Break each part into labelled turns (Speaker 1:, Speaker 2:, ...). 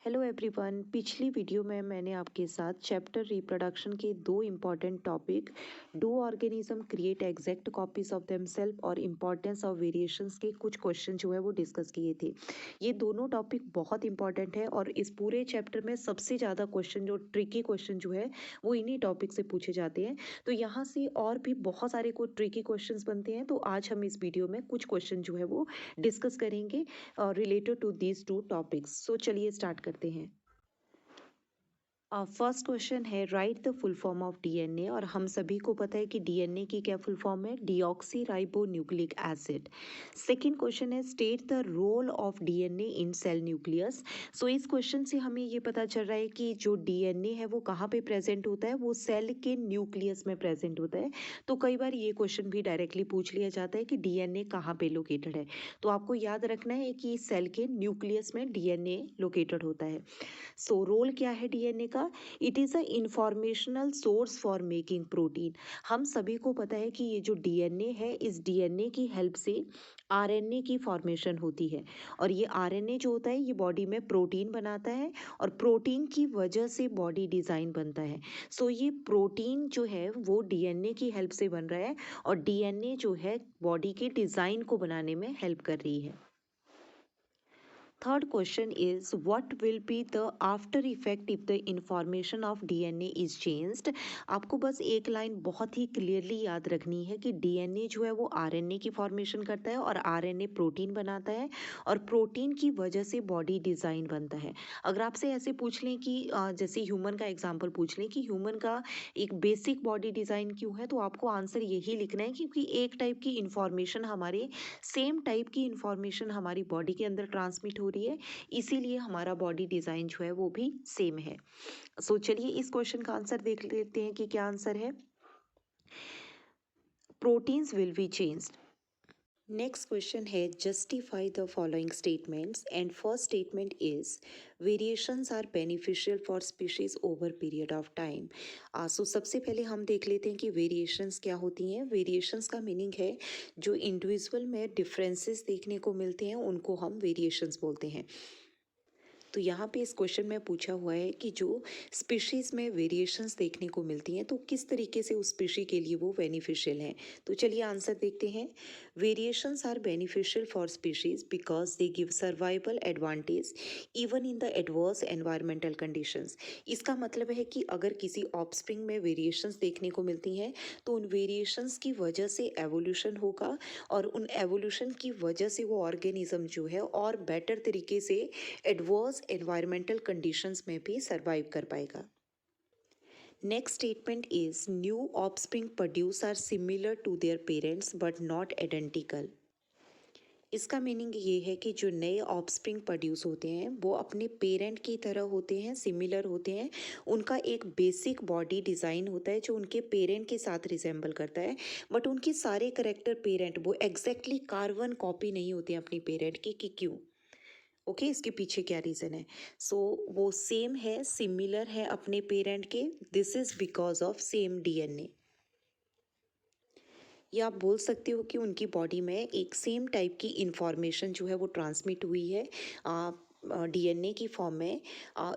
Speaker 1: Hello everyone. पिछली video में मैंने आपके साथ चैप्टर रिप्रोडक्शन के दो important topic do organism create exact copies of themselves और इम्पॉर्टेंस ऑफ वेरिएशंस के कुछ क्वेश्चन जो है वो डिस्कस किए थे। ये दोनों टॉपिक बहुत इंपॉर्टेंट है और इस पूरे चैप्टर में सबसे ज़्यादा क्वेश्चन जो ट्रिकी क्वेश्चन जो है वो इन्हीं टॉपिक से पूछे जाते हैं। तो यहाँ से और भी बहुत सारे को ट्रिकी क्वेश्चंस बनते हैं, तो आज हम इस वीडियो में कुछ क्वेश्चन जो है वो डिस्कस करेंगे related to these two topics. So चलिए स्टार्ट करते हैं। फर्स्ट क्वेश्चन है write the full form of DNA, और हम सभी को पता है कि डीएनए की क्या फुल फॉर्म है, deoxyribonucleic acid. Second question है state the role of DNA in cell nucleus. So इस क्वेश्चन से हमें ये पता चल रहा है कि जो डीएनए है वो कहाँ पे प्रेजेंट होता है, वो सेल के न्यूक्लियस में प्रेजेंट होता है। तो कई बार ये क्वेश्चन भी डायरेक्टली पूछ लिया जाता है कि डीएनए कहाँ पे लोकेटेड है, तो आपको याद रखना है कि सेल के न्यूक्लियस में डीएनए लोकेटेड होता है। सो रोल क्या है डीएनए का? It is a informational source for making protein. हम सभी को पता है कि ये जो डीएनए है, इस डीएनए की हेल्प से आरएनए की फॉर्मेशन होती है, और ये आरएनए जो होता है ये बॉडी में प्रोटीन बनाता है, और प्रोटीन की वजह से बॉडी डिज़ाइन बनता है। सो ये प्रोटीन जो है वो डीएनए की हेल्प से बन रहा है, और डीएनए जो है बॉडी के डिज़ाइन को बनाने में हेल्प कर रही है। Third question is what will be the after effect if the information of DNA is changed? आपको बस एक लाइन बहुत ही क्लियरली याद रखनी है कि डीएनए जो है वो आरएनए की फॉर्मेशन करता है, और आरएनए प्रोटीन बनाता है, और प्रोटीन की वजह से बॉडी डिज़ाइन बनता है। अगर आपसे ऐसे पूछ लें कि जैसे ह्यूमन का एग्जांपल पूछ लें कि ह्यूमन का एक बेसिक बॉडी डिज़ाइन क्यों है, तो आपको आंसर यही लिखना है क्योंकि एक टाइप की इंफॉर्मेशन हमारे सेम टाइप की इंफॉर्मेशन हमारी बॉडी के अंदर ट्रांसमिट हो रही है, इसीलिए हमारा बॉडी डिज़ाइन जो है वो भी सेम है। सो चलिए इस क्वेश्चन का आंसर देख लेते हैं कि क्या आंसर है। Proteins will be changed. Next question है justify the following statements, and first statement is variations are beneficial for species over period of time. So सबसे पहले हम देख लेते हैं कि वेरिएशंस क्या होती हैं। वेरिएशंस का मीनिंग है जो इंडिविजुअल में डिफरेंसेस देखने को मिलते हैं उनको हम वेरिएशंस बोलते हैं। तो यहाँ पे इस क्वेश्चन में पूछा हुआ है कि जो स्पीशीज़ में वेरिएशंस देखने को मिलती हैं तो किस तरीके से उस स्पीशी के लिए वो बेनिफिशियल हैं। तो चलिए आंसर देखते हैं। Variations are beneficial for species because they give survival advantage even in the adverse environmental conditions. इसका मतलब है कि अगर किसी ऑफस्प्रिंग में वेरिएशंस देखने को मिलती हैं तो उन वेरिएशंस की वजह से एवोल्यूशन होगा, और उन एवोल्यूशन की वजह से वो ऑर्गेनिज्म जो है और बेटर तरीके से एडवर्स एनवायरमेंटल कंडीशंस में भी सर्वाइव कर पाएगा। Next statement is new offspring produce are similar to their parents but not identical. इसका मीनिंग ये है कि जो नए ऑफस्प्रिंग प्रोड्यूस होते हैं वो अपने पेरेंट की तरह होते हैं, सिमिलर होते हैं। उनका एक बेसिक बॉडी डिज़ाइन होता है जो उनके पेरेंट के साथ रिजेंबल करता है, बट उनके सारे करेक्टर पेरेंट वो एग्जैक्टली कार्बन कॉपी नहीं होते हैं अपनी पेरेंट की। कि क्यों? ओके इसके पीछे क्या रीज़न है? सो वो सेम है, सिमिलर है अपने पेरेंट के। This is because of same DNA. या आप बोल सकते हो कि उनकी बॉडी में एक सेम टाइप की इंफॉर्मेशन जो है वो ट्रांसमिट हुई है डीएनए की फॉर्म में।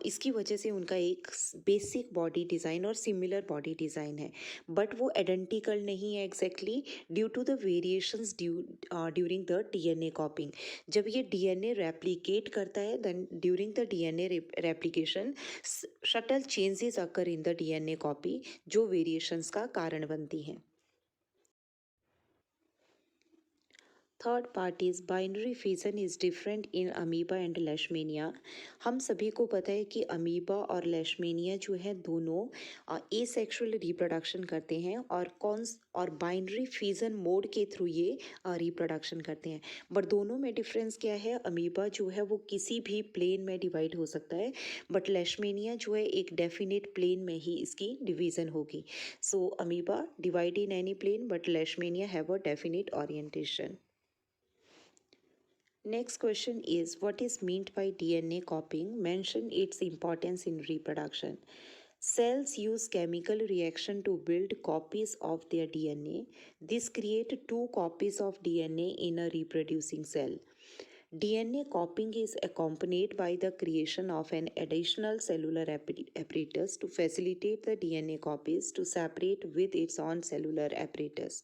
Speaker 1: इसकी वजह से उनका एक बेसिक बॉडी डिज़ाइन और सिमिलर बॉडी डिज़ाइन है, बट वो आइडेंटिकल नहीं है exactly due to the variations during the DNA copying. जब ये डीएनए रेप्लिकेट करता है then during the DNA replication subtle changes occur in the DNA copy जो वेरिएशंस का कारण बनती हैं। Third part is binary fission is different in amoeba and Leishmania. हम सभी को पता है कि अमीबा और लेशमेनिया जो है दोनों एसेक्सुअल रिप्रोडक्शन करते हैं, और बाइनरी फिजन मोड के थ्रू ये रिप्रोडक्शन करते हैं। बट दोनों में डिफरेंस क्या है? अमीबा जो है वो किसी भी प्लेन में डिवाइड हो सकता है, बट लेशमेनिया जो है एक डेफिनेट प्लेन में ही इसकी डिवीज़न होगी। So amoeba divide in any plane but Leishmania have a definite orientation. Next question is what is meant by DNA copying? Mention its importance in reproduction. Cells use chemical reaction to build copies of their DNA. This create two copies of DNA in a reproducing cell. DNA copying is accompanied by the creation of an additional cellular apparatus to facilitate the DNA copies to separate with its own cellular apparatus.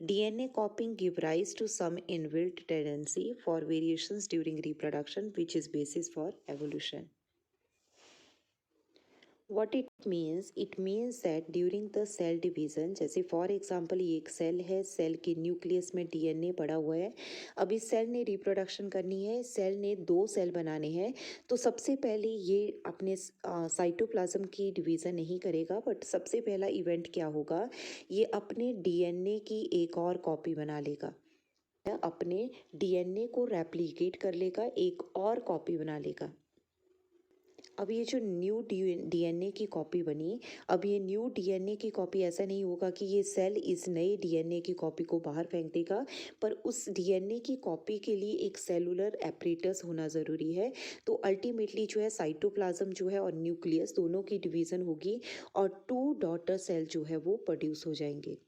Speaker 1: DNA copying give rise to some inbuilt tendency for variations during reproduction, which is basis for evolution. What it means that during the cell division, जैसे for example ये एक cell है, cell के nucleus में DNA पड़ा हुआ है, अब इस सेल ने रिप्रोडक्शन करनी है, सेल ने 2 सेल बनाने हैं, तो सबसे पहले ये अपने साइटोप्लाज्म की डिवीज़न नहीं करेगा, बट सबसे पहला इवेंट क्या होगा, ये अपने डीएनए की एक और कॉपी बना लेगा, अपने डीएनए को रेप्लिकेट कर लेगा, एक और कॉपी बना लेगा। अब ये जो न्यू डीएनए की कॉपी बनी, अब ये न्यू डीएनए की कॉपी ऐसा नहीं होगा कि ये सेल इस नए डीएनए की कॉपी को बाहर फेंक देगा, पर उस डीएनए की कॉपी के लिए एक सेलुलर एपरेटस होना ज़रूरी है। तो अल्टीमेटली जो है साइटोप्लाज्म जो है और न्यूक्लियस दोनों की डिवीज़न होगी और 2 डॉटर सेल जो है वो प्रोड्यूस हो जाएंगे।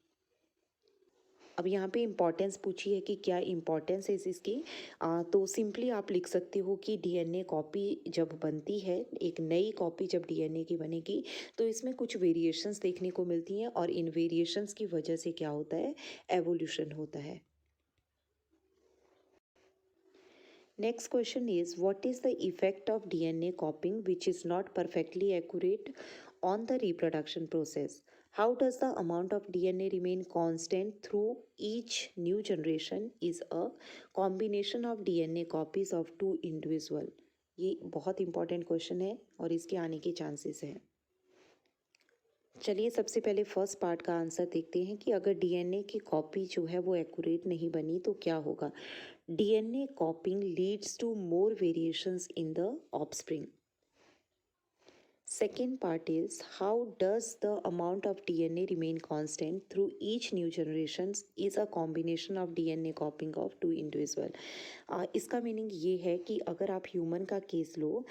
Speaker 1: अब यहाँ पे इम्पॉर्टेंस पूछी है कि क्या इम्पॉर्टेंस है इसकी, तो सिंपली आप लिख सकते हो कि डीएनए कॉपी जब बनती है, एक नई कॉपी जब डीएनए की बनेगी, तो इसमें कुछ वेरिएशंस देखने को मिलती हैं और इन वेरिएशंस की वजह से क्या होता है, एवोल्यूशन होता है। Next question is, what is the effect of DNA copying which is not perfectly accurate on the reproduction process? How does the amount of DNA remain constant through each new generation is a combination of DNA copies of 2 individual. ये बहुत important question है और इसके आने के chances हैं। चलिए सबसे पहले फर्स्ट पार्ट का आंसर देखते हैं कि अगर डीएनए की कॉपी जो है वो एक्यूरेट नहीं बनी तो क्या होगा। DNA copying leads to more variations in the offspring. Second part is, how does the amount of DNA remain constant through each new generations is a combination of DNA copying of 2 individual. इसका meaning ये है कि अगर आप human का case लो,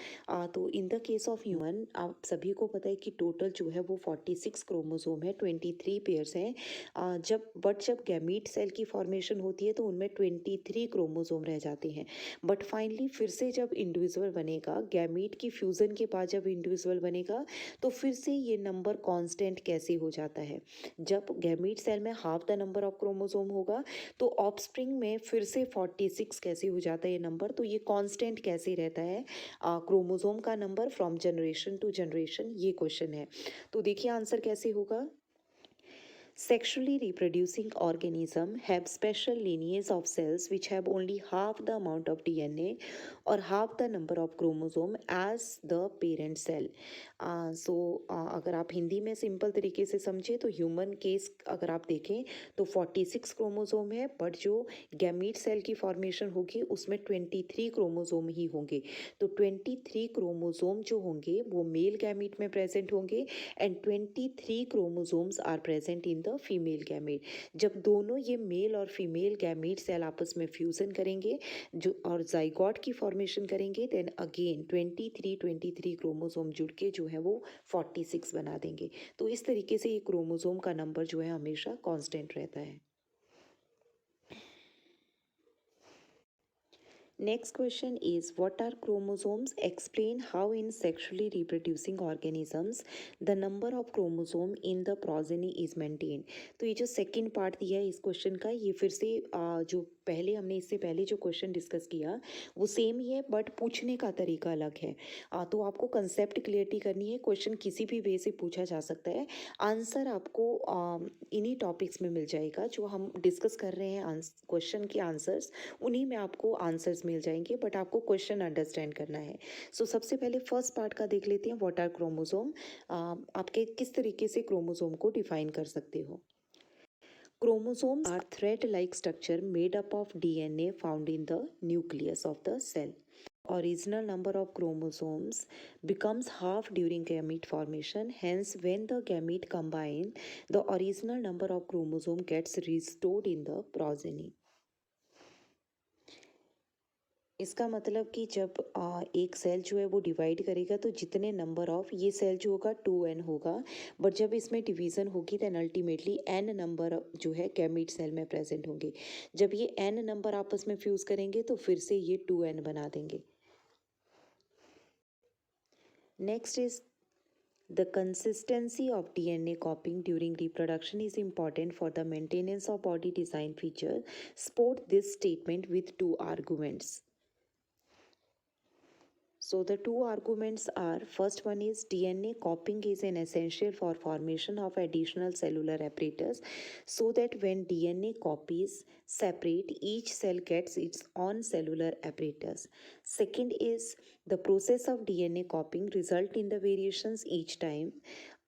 Speaker 1: तो in the case of human आप सभी को पता है कि टोटल जो है वो 46 क्रोमोसोम है, 23 पेयर्स हैं। जब गैमीट सेल की फॉर्मेशन होती है तो उनमें 23 क्रोमोसोम रह जाते हैं, बट फाइनली फिर से जब इंडिविजुअल बनेगा, गैमीट की फ्यूज़न के बाद जब इंडिविजुअल बनेगा तो फिर से ये नंबर कांस्टेंट कैसे हो जाता है। जब गैमीट सेल में half the number of chromosome होगा तो ऑफस्प्रिंग में फिर से 46 कैसे हो जाता है ये नंबर, तो ये कांस्टेंट कैसे रहता है क्रोमोसोम का number from generation to generation, ये क्वेश्चन है। तो देखिए आंसर कैसे होगा। Sexually reproducing organisms have special lineage of cells which have only half the amount of DNA or half the number of chromosome as the parent cell. अगर आप हिंदी में simple तरीके से समझे तो ह्यूमन केस अगर आप देखें तो 46 क्रोमोसोम है, बट जो गैमीट सेल की फॉर्मेशन होगी उसमें 23 क्रोमोसोम ही होंगे। तो 23 क्रोमोसोम जो होंगे वो मेल गैमीट में प्रेजेंट होंगे and 23 chromosomes are present in the female gamete. जब दोनों ये मेल और फीमेल गैमेट सेल आपस में फ्यूजन करेंगे जो और जाइगोट की फॉर्मेशन करेंगे, देन अगेन 23 क्रोमोसोम जुड़ के जो है वो 46 बना देंगे। तो इस तरीके से ये क्रोमोसोम का नंबर जो है हमेशा कांस्टेंट रहता है। Next question is, what are chromosomes? Explain how in sexually reproducing organisms the number of chromosome in the progeny is maintained. तो ये जो सेकंड पार्ट दिया है इस क्वेश्चन का, ये फिर से जो पहले हमने इससे पहले जो क्वेश्चन डिस्कस किया वो सेम ही है, बट पूछने का तरीका अलग है। तो आपको कंसेप्ट क्लियरिटी करनी है, क्वेश्चन किसी भी वे से पूछा जा सकता है, आंसर आपको इन्हीं टॉपिक्स में मिल जाएगा जो हम डिस्कस कर रहे हैं। क्वेश्चन के आंसर्स उन्हीं में आपको आंसर्स मिल जाएंगे, बट आपको क्वेश्चन अंडरस्टैंड करना है। सबसे पहले फर्स्ट पार्ट का देख लेते हैं, व्हाट आर क्रोमोसोम। आपके किस तरीके से क्रोमोसोम को डिफाइन कर सकते हो। Chromosomes are thread-like structure made up of DNA found in the nucleus of the cell. Original number of chromosomes becomes half during gamete formation. Hence, when the gamete combine, the original number of chromosome gets restored in the progeny. इसका मतलब कि जब एक cell जो है वो divide करेगा तो जितने नंबर ऑफ ये सेल जो होगा 2n होगा, बट जब इसमें डिवीज़न होगी देन अल्टीमेटली n नंबर जो है गैमीट सेल में प्रेजेंट होंगे। जब ये n नंबर आपस में फ्यूज़ करेंगे तो फिर से ये 2n बना देंगे। Next is the consistency of DNA copying during reproduction is important for the maintenance of body design feature. Support this statement with two arguments. So the two arguments are, first one is DNA copying is an essential for formation of additional cellular apparatus so that when DNA copies separate, each cell gets its own cellular apparatus. Second is the process of DNA copying result in the variations each time.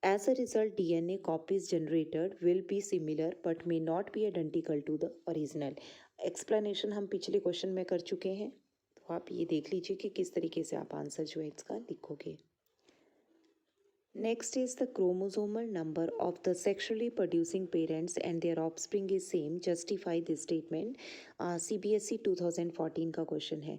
Speaker 1: As a result, DNA copies generated will be similar but may not be identical to the original. Explanation हम पिछले question में कर चुके हैं, तो आप ये देख लीजिए कि किस तरीके से आप आंसर जो है इसका लिखोगे। Next is the chromosomal number of the sexually producing parents and their offspring is same. Justify this statement. CBSE 2014 का क्वेश्चन है।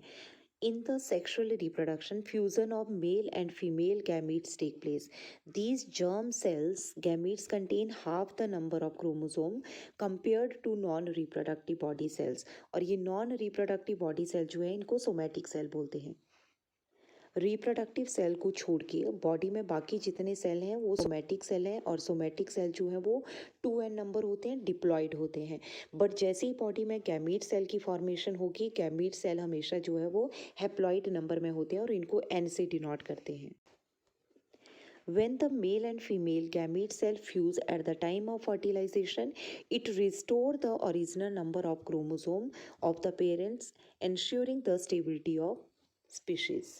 Speaker 1: In the sexual reproduction, fusion of male and female gametes take place. These germ cells gametes contain half the number of chromosome compared to non-reproductive body cells. और ये non-reproductive body cell जो है इनको somatic cell बोलते हैं। Reproductive cell को छोड़ के बॉडी में बाकी जितने सेल हैं वो सोमैटिक सेल हैं, और सोमैटिक सेल जो है वो 2n नंबर होते हैं, डिप्लॉयड होते हैं। बट जैसे ही बॉडी में गैमीट सेल की फॉर्मेशन होगी, गैमीट सेल हमेशा जो है वो हैप्लॉइड नंबर में होते हैं और इनको n से डिनोट करते हैं। When the male and female gamete cell fuse at the time of fertilization, it restores the original number of chromosome of the parents, ensuring the stability of species.